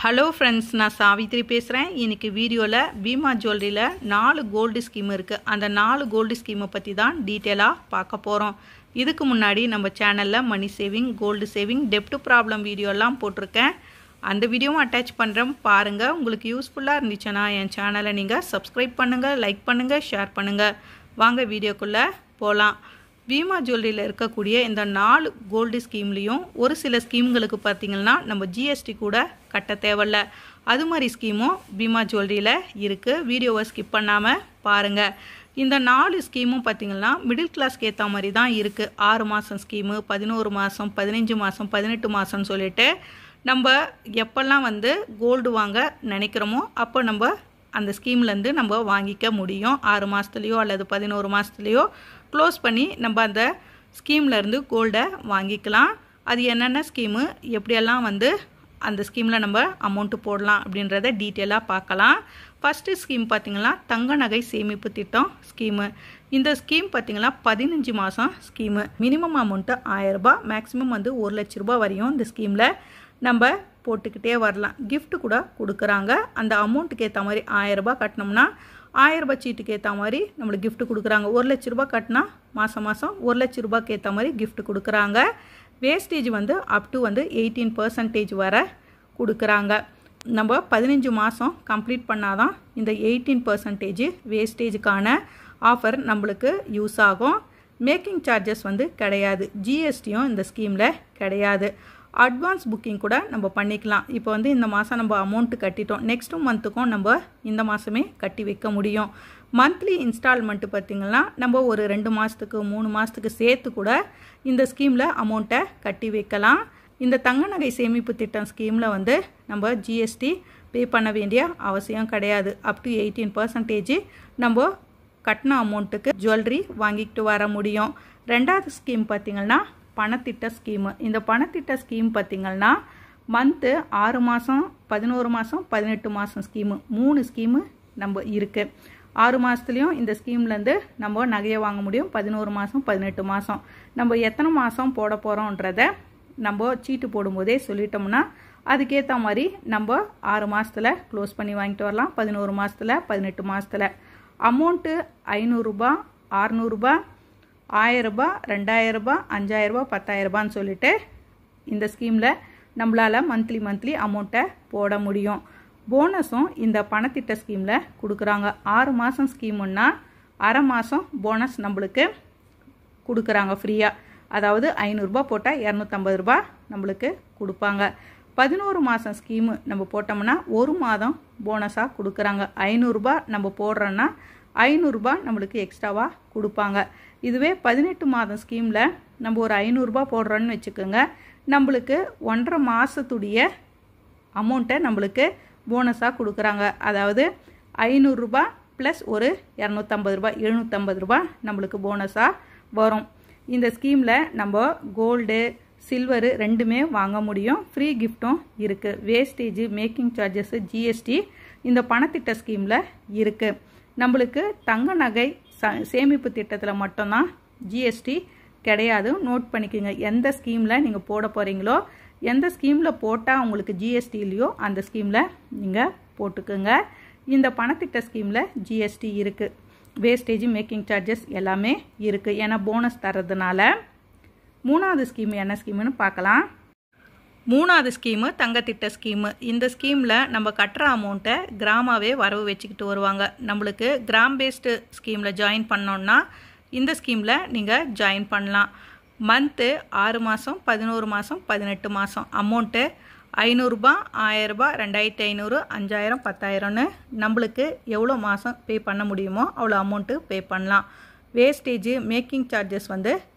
Hello friends, நான் சாவித்ரி பேசுகிறேன். இன்றைக்கி வீடியோவில் பீமா ஜுவல்லரியில் 4 கோல்டு ஸ்கீம் இருக்குது. அந்த 4 கோல்டு ஸ்கீமை பற்றி தான் டீட்டெயிலாக பார்க்க போகிறோம். இதுக்கு முன்னாடி நம்ம சேனலில் மணி சேவிங், கோல்டு சேவிங், டெப்ட் ப்ராப்ளம் வீடியோலாம் போட்டிருக்கேன். அந்த வீடியோவும் அட்டாச் பண்ணுறேன், பாருங்கள். உங்களுக்கு யூஸ்ஃபுல்லாக இருந்துச்சுன்னா என் சேனலை நீங்கள் சப்ஸ்கிரைப் பண்ணுங்கள், லைக் பண்ணுங்கள், ஷேர் பண்ணுங்கள். வாங்க வீடியோக்குள்ளே போகலாம். பீமா ஜுவல்லரியில் இருக்கக்கூடிய இந்த 4 கோல்டு ஸ்கீம்லேயும் ஒரு சில ஸ்கீம்களுக்கு பார்த்திங்கன்னா நம்ம ஜிஎஸ்டி கூட கட்ட தேவையில்ல. அது மாதிரி ஸ்கீமும் பீமா ஜுவல்லரியில் இருக்குது. வீடியோவை ஸ்கிப் பண்ணாமல் பாருங்கள். இந்த 4 ஸ்கீமும் பார்த்திங்கன்னா மிடில் கிளாஸ்க்கு ஏற்ற மாதிரி தான் இருக்குது. 6 மாதம் ஸ்கீமு, 11 மாதம், 15 மாதம், 18 மாதம்னு சொல்லிட்டு நம்ம எப்போல்லாம் கோல்டு வாங்க நினைக்கிறோமோ அப்போ நம்ம அந்த ஸ்கீம்லேருந்து நம்ம வாங்கிக்க முடியும். 6 மாதத்துலேயோ அல்லது 11 மாதத்துலேயோ க்ளோஸ் பண்ணி நம்ம அந்த ஸ்கீம்லேருந்து கோல்டை வாங்கிக்கலாம். அது என்னென்ன ஸ்கீமு, எப்படியெல்லாம் அந்த ஸ்கீமில் நம்ம அமௌண்ட்டு போடலாம் அப்படின்றத டீட்டெயிலாக பார்க்கலாம். ஃபஸ்ட்டு ஸ்கீம் பார்த்திங்கன்னா தங்க நகை சேமிப்பு திட்டம் ஸ்கீமு. இந்த ஸ்கீம் பார்த்திங்கன்னா 15 மாதம் ஸ்கீமு. மினிமம் அமௌண்ட்டு 1000 ரூபாய், மேக்ஸிமம் 1 லட்ச ரூபா வரையும் இந்த ஸ்கீமில் நம்ம போட்டுக்கிட்டே வரலாம். கிஃப்ட் கூட கொடுக்குறாங்க. அந்த அமௌண்ட்டுக்கு ஏற்ற மாதிரி 1000 ரூபாய் கட்டினோம்னா 1000 ரூபாய் சீட்டுக்கு ஏற்ற மாதிரி நம்மளுக்கு கிஃப்ட் கொடுக்குறாங்க. 1 லட்ச ரூபாய் கட்டினா மாதம் 1 லட்ச ரூபாய்க்கு ஏற்ற மாதிரி கிஃப்ட் கொடுக்குறாங்க. வேஸ்டேஜ் அப் டு 18% வரை கொடுக்குறாங்க. நம்ம 15 மாதம் கம்ப்ளீட் பண்ணாதான் இந்த 18% வேஸ்டேஜுக்கான ஆஃபர் நம்மளுக்கு யூஸ் ஆகும். மேக்கிங் சார்ஜஸ் கிடையாது. ஜிஎஸ்டியும் இந்த ஸ்கீமில் கிடையாது. அட்வான்ஸ் புக்கிங் கூட நம்ம பண்ணிக்கலாம். இப்போ இந்த மாதம் நம்ம அமௌண்ட்டு கட்டிட்டோம், நெக்ஸ்ட் மந்த்துக்கும் நம்ம இந்த மாதமே கட்டி வைக்க முடியும். மந்த்லி இன்ஸ்டால்மெண்ட்டு பார்த்திங்கன்னா நம்ம ஒரு 2 மாதத்துக்கு 3 மாதத்துக்கு சேர்த்து கூட இந்த ஸ்கீமில் அமௌண்ட்டை கட்டி வைக்கலாம். இந்த தங்க நகை சேமிப்பு திட்டம் ஸ்கீமில் நம்ம ஜிஎஸ்டி பே பண்ண வேண்டிய அவசியம் கிடையாது. அப் டு 18% நம்ம கட்டின அமௌண்ட்டுக்கு ஜுவல்லரி வாங்கிக்கிட்டு வர முடியும். ரெண்டாவது ஸ்கீம் பார்த்திங்கன்னா பணத்திட்ட ஸ்கீமு. இந்த பணத்திட்ட ஸ்கீம் பார்த்திங்கன்னா மந்த்து 6 மாதம், 11 மாதம், 18 மாதம் ஸ்கீமு, 3 ஸ்கீமு நம்ம இருக்குது. 6 மாதத்துலேயும் இந்த ஸ்கீம்லேருந்து நம்ம நகையை வாங்க முடியும். 11 மாதம், 18 மாதம் நம்ம எத்தனை மாதம் போட போகிறோன்றத நம்ம சீட்டு போடும்போதே சொல்லிட்டோம்னா அதுக்கேற்ற மாதிரி நம்ம 6 மாதத்தில் க்ளோஸ் பண்ணி வாங்கிட்டு வரலாம். 11 மாதத்தில், 18 மாதத்தில். அமௌண்ட்டு 500 ரூபாய், 600 ரூபாய், 1000 ரூபாய், 2000 ரூபாய், 5000 ரூபாய், 10000 ரூபான்னு சொல்லிட்டு இந்த ஸ்கீமில் நம்மளால் மந்த்லி அமௌண்ட்டை போட முடியும். போனஸும் இந்த பணத்திட்ட ஸ்கீமில் கொடுக்குறாங்க. 6 மாதம் ஸ்கீமுன்னா அரை மாதம் போனஸ் நம்மளுக்கு கொடுக்குறாங்க ஃப்ரீயாக. அதாவது 500 ரூபாய் போட்டால் 250 ரூபாய் நம்மளுக்கு கொடுப்பாங்க. 11 மாதம் ஸ்கீமு நம்ம போட்டோம்னா 1 மாதம் போனஸாக கொடுக்குறாங்க. 500 ரூபாய் நம்ம போடுறோன்னா 500 ரூபாய் நம்மளுக்கு எக்ஸ்ட்ராவாக கொடுப்பாங்க. இதுவே 18 மாதம் ஸ்கீமில் நம்ம ஒரு 500 ரூபாய் போடுறோன்னு வச்சுக்கோங்க, நம்மளுக்கு 1.5 மாதத்துடைய அமௌண்ட்டை நம்மளுக்கு போனஸாக கொடுக்குறாங்க. அதாவது 500 ரூபாய் ப்ளஸ் ஒரு 250 ரூபாய், 750 ரூபாய் நம்மளுக்கு போனஸாக வரும். இந்த ஸ்கீமில் நம்ம கோல்டு, சில்வரு ரெண்டுமே வாங்க முடியும். ஃப்ரீ கிஃப்ட்டும் இருக்குது. வேஸ்டேஜ், மேக்கிங் சார்ஜஸ், ஜிஎஸ்டி இந்த பணத்திட்ட ஸ்கீமில் இருக்குது. நம்மளுக்கு தங்க நகை சேமிப்பு திட்டத்தில் மட்டும்தான் ஜிஎஸ்டி கிடையாது. நோட் பண்ணிக்கோங்க. எந்த ஸ்கீமில் நீங்கள் போட போகிறீங்களோ, எந்த ஸ்கீமில் போட்டால் உங்களுக்கு ஜிஎஸ்டி இல்லையோ அந்த ஸ்கீமில் நீங்கள் போட்டுக்குங்க. இந்த பணத்திட்ட ஸ்கீமில் ஜிஎஸ்டி இருக்குது. வேஸ்டேஜ், மேக்கிங் சார்ஜஸ் எல்லாமே இருக்குது. ஏன்னா போனஸ் தர்றதுனால. 3வது ஸ்கீமு என்ன ஸ்கீமுன்னு பார்க்கலாம். 3வது ஸ்கீமு தங்கத்திட்ட ஸ்கீமு. இந்த ஸ்கீமில் நம்ம கட்டுற அமௌண்ட்டை கிராமாவே வரவு வச்சுக்கிட்டு வருவாங்க. நம்மளுக்கு கிராம் பேஸ்டு ஸ்கீமில் ஜாயின் பண்ணோன்னா இந்த ஸ்கீமில் நீங்கள் ஜாயின் பண்ணலாம். மந்த்து 6 மாதம், 11 மாதம், 18 மாதம் அமௌண்ட்டு 500 ரூபாய், 1000 ரூபாய், 2500, 5000, 10000ன்னு நம்மளுக்கு எவ்வளோ மாதம் பே பண்ண முடியுமோ அவ்வளோ அமௌண்ட்டு பே பண்ணலாம். வேஸ்டேஜ், மேக்கிங் சார்ஜஸ்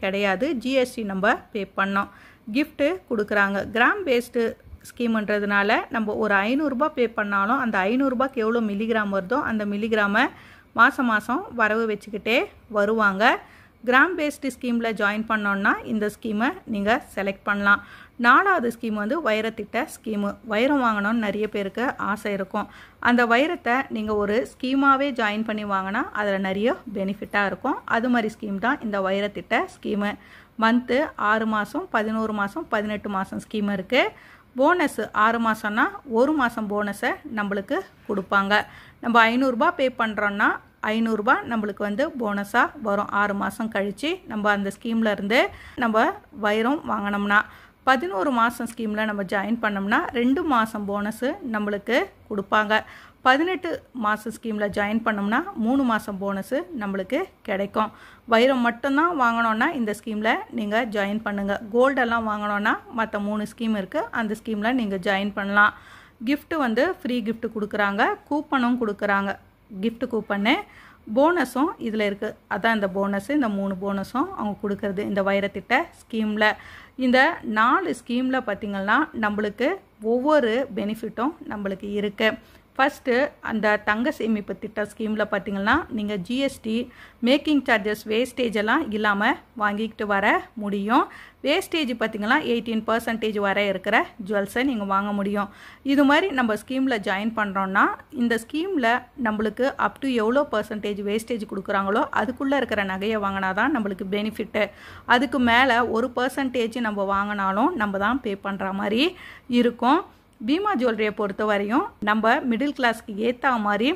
கிடையாது. ஜிஎஸ்டி நம்ம பே பண்ணோம். கிஃப்ட்டு கொடுக்குறாங்க. கிராம் பேஸ்டு ஸ்கீம்ன்றதுனால நம்ம ஒரு 500 ரூபாய் பே பண்ணாலும் அந்த 500 ரூபாய்க்கு எவ்வளோ மில்லிகிராம் வருதோ அந்த மில்லிகிராமை மாதம் வரவு வச்சுக்கிட்டே வருவாங்க. கிராம் பேஸ்டு ஸ்கீமில் ஜாயின் பண்ணோன்னா இந்த ஸ்கீமை நீங்கள் செலக்ட் பண்ணலாம். 4வது ஸ்கீம் வைரத்திட்ட ஸ்கீமு. வைரம் வாங்கணும்னு நிறைய பேருக்கு ஆசை இருக்கும். அந்த வைரத்தை நீங்கள் ஒரு ஸ்கீமாகவே ஜாயின் பண்ணி வாங்கினா அதில் நிறைய பெனிஃபிட்டாக இருக்கும். அது மாதிரி ஸ்கீம் தான் இந்த வைரத்திட்ட ஸ்கீமு. மந்த்து 6 மாதம், 11 மாதம், 18 மாதம் ஸ்கீம் இருக்குது. போனஸ் 6 மாதம்னா 1 மாதம் போனஸை நம்மளுக்கு கொடுப்பாங்க. நம்ம 500 ரூபாய் பே பண்ணுறோன்னா 500 ரூபாய் நம்மளுக்கு வந்து போனஸாக வரும் 6 மாதம் கழித்து நம்ம அந்த ஸ்கீமில் இருந்து நம்ம வைரம் வாங்கினோம்னா. 11 மாதம் ஸ்கீமில் நம்ம ஜாயின் பண்ணோம்னா 2 மாதம் போனஸு நம்மளுக்கு கொடுப்பாங்க. 18 மாதம் ஸ்கீமில் ஜாயின் பண்ணோம்னா 3 மாதம் போனஸு நம்மளுக்கு கிடைக்கும். வைரம் மட்டும்தான் வாங்கினோன்னா இந்த ஸ்கீமில் நீங்கள் ஜாயின் பண்ணுங்கள். கோல்டெல்லாம் வாங்கினோன்னா மற்ற 3 ஸ்கீம் இருக்குது, அந்த ஸ்கீமில் நீங்கள் ஜாயின் பண்ணலாம். கிஃப்ட்டு வந்து ஃப்ரீ கிஃப்ட் கொடுக்குறாங்க, கூப்பனும் கொடுக்குறாங்க. கிஃப்ட் கூப்பன்னு போனஸும் இதில் இருக்குது. அதான் இந்த போனஸு, இந்த 3 போனஸும் அவங்க கொடுக்குறது இந்த வைரத்திட்ட ஸ்கீமில். இந்த 4 ஸ்கீமில் பார்த்திங்கன்னா நம்மளுக்கு ஒவ்வொரு பெனிஃபிட்டும் நம்மளுக்கு இருக்குது. ஃபஸ்ட்டு அந்த தங்க சேமிப்பு திட்ட ஸ்கீமில் பார்த்திங்கன்னா நீங்கள் ஜிஎஸ்டி, மேக்கிங் சார்ஜஸ், வேஸ்டேஜ் எல்லாம் இல்லாமல் வாங்கிக்கிட்டு வர முடியும். வேஸ்டேஜ் பார்த்திங்கன்னா 18% வரை இருக்கிற ஜுவல்ஸை நீங்கள் வாங்க முடியும். இது மாதிரி நம்ம ஸ்கீமில் ஜாயின் பண்ணுறோன்னா இந்த ஸ்கீமில் நம்மளுக்கு அப் டு எவ்வளோ பர்சன்டேஜ் வேஸ்டேஜ் கொடுக்குறாங்களோ அதுக்குள்ளே இருக்கிற நகையை வாங்கினா தான் நம்மளுக்கு பெனிஃபிட்டு. அதுக்கு மேலே 1% நம்ம வாங்கினாலும் நம்ம தான் பே பண்ணுற மாதிரி இருக்கும். பீமா ஜுவல்லரியை பொறுத்த வரையும் நம்ம மிடில் கிளாஸ்க்கு ஏற்ற மாதிரி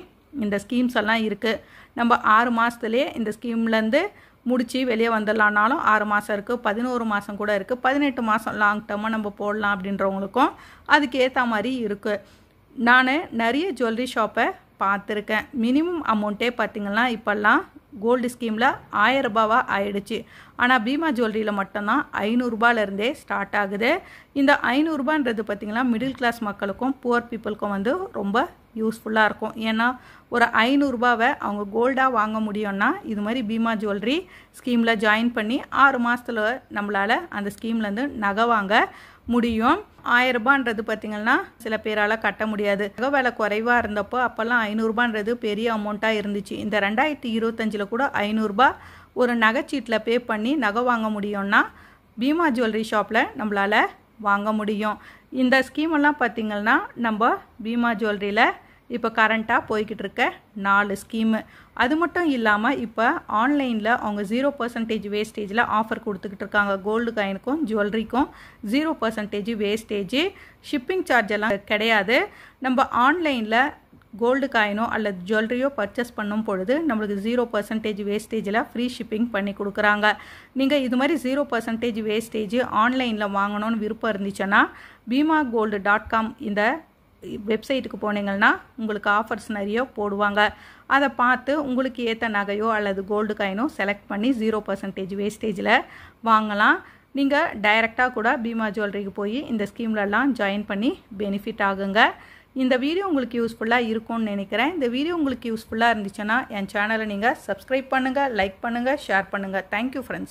இந்த ஸ்கீம்ஸ் எல்லாம் இருக்குது. நம்ம 6 மாதத்துலேயே இந்த ஸ்கீம்லேருந்து முடித்து வெளியே வந்துடலான்னாலும் 6 மாதம் இருக்குது, 11 மாதம் கூட இருக்குது, 18 மாதம் லாங் டர்மாக நம்ம போடலாம் அப்படின்றவங்களுக்கும் அதுக்கு ஏற்ற மாதிரி இருக்குது. நான் நிறைய ஜுவல்லரி ஷாப்பை பார்த்துருக்கேன். மினிமம் அமௌண்ட்டே பார்த்திங்கன்னா இப்போல்லாம் கோல்டு ஸ்கீமில் 1000 ரூபாவா ஆயிடுச்சு. ஆனால் பீமா ஜுவல்லரியில் மட்டும்தான் 500 ரூபாயிலேருந்தே ஸ்டார்ட் ஆகுது. இந்த 500 ரூபான்றது பார்த்திங்கன்னா மிடில் கிளாஸ் மக்களுக்கும் புவர் பீப்புளுக்கும் வந்து ரொம்ப யூஸ்ஃபுல்லாக இருக்கும். ஏன்னா ஒரு 500 ரூபாவை அவங்க கோல்டாக வாங்க முடியும்னா இது மாதிரி பீமா ஜுவல்லரி ஸ்கீமில் ஜாயின் பண்ணி 6 மாதத்தில் நம்மளால் அந்த ஸ்கீம்லேருந்து நகை வாங்க முடியும். 1000 ரூபான்றது பார்த்திங்கன்னா சில பேரால் கட்ட முடியாது. நகை விலை குறைவாக இருந்தப்போ அப்போல்லாம் 500 ரூபான்றது பெரிய அமௌண்ட்டாக இருந்துச்சு. இந்த 2025 கூட 500 ரூபாய் ஒரு நகைச்சீட்டில் பே பண்ணி நகை வாங்க முடியும்னா பீமா ஜுவல்லரி ஷாப்பில் நம்மளால் வாங்க முடியும். இந்த ஸ்கீமெல்லாம் பார்த்திங்கன்னா நம்ம பீமா ஜுவல்லரியில் இப்போ கரண்ட்டாக போய்கிட்டு இருக்க 4 ஸ்கீமு. அது மட்டும் இல்லாமல் இப்போ ஆன்லைனில் அவங்க 0% வேஸ்டேஜில் ஆஃபர் கொடுத்துக்கிட்டு இருக்காங்க. கோல்டு காயினுக்கும் ஜுவல்லரிக்கும் 0% வேஸ்டேஜ், ஷிப்பிங் சார்ஜ் எல்லாம் கிடையாது. நம்ம ஆன்லைனில் கோல்டு காயினோ அல்லது ஜுவல்லரியோ பர்ச்சேஸ் பண்ணும் பொழுது நம்மளுக்கு 0% வேஸ்டேஜில் ஃப்ரீ ஷிப்பிங் பண்ணி கொடுக்குறாங்க. நீங்கள் இது மாதிரி 0% வேஸ்டேஜ் ஆன்லைனில் வாங்கணும்னு விருப்பம் இருந்துச்சுன்னா beemagold.com இந்த வெப்சைட்டுக்கு போனீங்கன்னா உங்களுக்கு ஆஃபர்ஸ் நிறைய போடுவாங்க. அதை பார்த்து உங்களுக்கு ஏற்ற நகையோ அல்லது கோல்டு காயினோ செலக்ட் பண்ணி 0% வேஸ்டேஜில் வாங்கலாம். நீங்கள் டைரெக்டாக கூட பீமா ஜுவல்லரிக்கு போய் இந்த ஸ்கீம்லலாம் ஜாயின் பண்ணி பெனிஃபிட் ஆகுங்க. இந்த வீடியோ உங்களுக்கு யூஸ்ஃபுல்லாக இருக்கும்னு நினைக்கிறேன். இந்த வீடியோ உங்களுக்கு யூஸ்ஃபுல்லாக இருந்துச்சுன்னா என் சேனலை நீங்கள் சப்ஸ்கிரைப் பண்ணுங்கள், லைக் பண்ணுங்கள், ஷேர் பண்ணுங்கள். Thank you friends.